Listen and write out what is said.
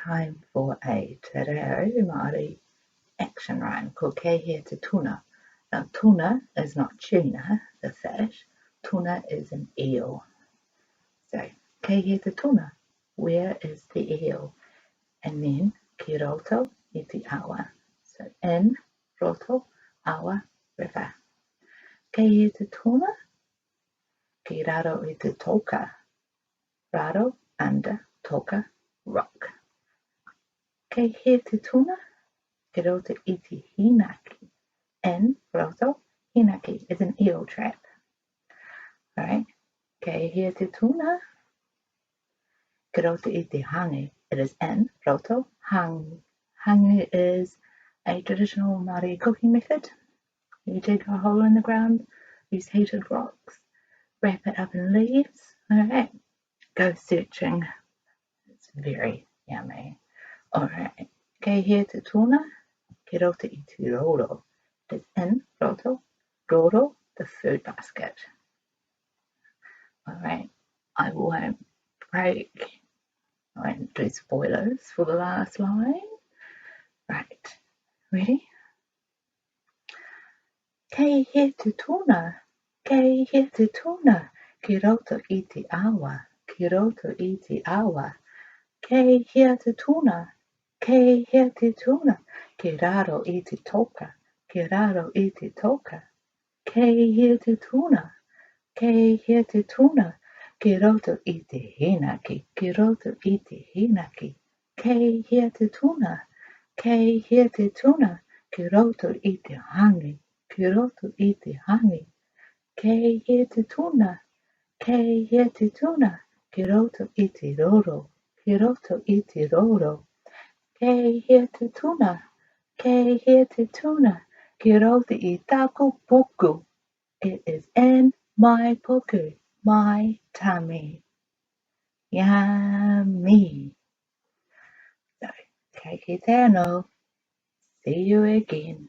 time for a te reo Māori action rhyme called Kei Hea Te Tuna. Now, tuna is not tuna, the fish. Tuna is an eel. So, Kei Hea Te Tuna, where is the eel? And then, ki roto I te awa. So, in roto, awa, river. Kei Hea Te Tuna, ki raro I te toka. Raro, under, toka, rock. Kei Hea Te Tuna, ki roto I te hinaki. In roto, hinaki is an eel trap. Alright. Kei Hea Te Tuna, ki roto I te hāngī. It is in roto, hāngī. Hāngī is a traditional Māori cooking method. You dig a hole in the ground, use heated rocks, wrap it up in leaves. Alright. Go searching. It's very yummy. Alright. Kei Hea Te Tuna, ki roto I te rourou. It is in roto, rourou, the food basket. Alright, I won't do spoilers for the last line. Right, ready? Kei Hea Te Tuna, Kei Hea Te Tuna, ki roto I te awa, ki roto I te awa. Kei Hea Te Tuna, Kei Hea Te Tuna, ki raro I te toka, ki raro I te toka. Kei Hea Te Tuna, Kei Hea Te Tuna, ki roto I te hinaki, ki roto I te hinaki. Kei Hea Te Tuna, Kei Hea Te Tuna, ki roto I te hāngī, ki roto I te hāngī. Kei Hea Te Tuna, Kei Hea Te Tuna, ki roto I te rourou, ki roto I te rourou. Kei Hea Te Tuna, Kei Hea Te Tuna, ki roto I taku PUKU. It is in my PUKU, my tummy. Yummy. So, kei te anō. See you again.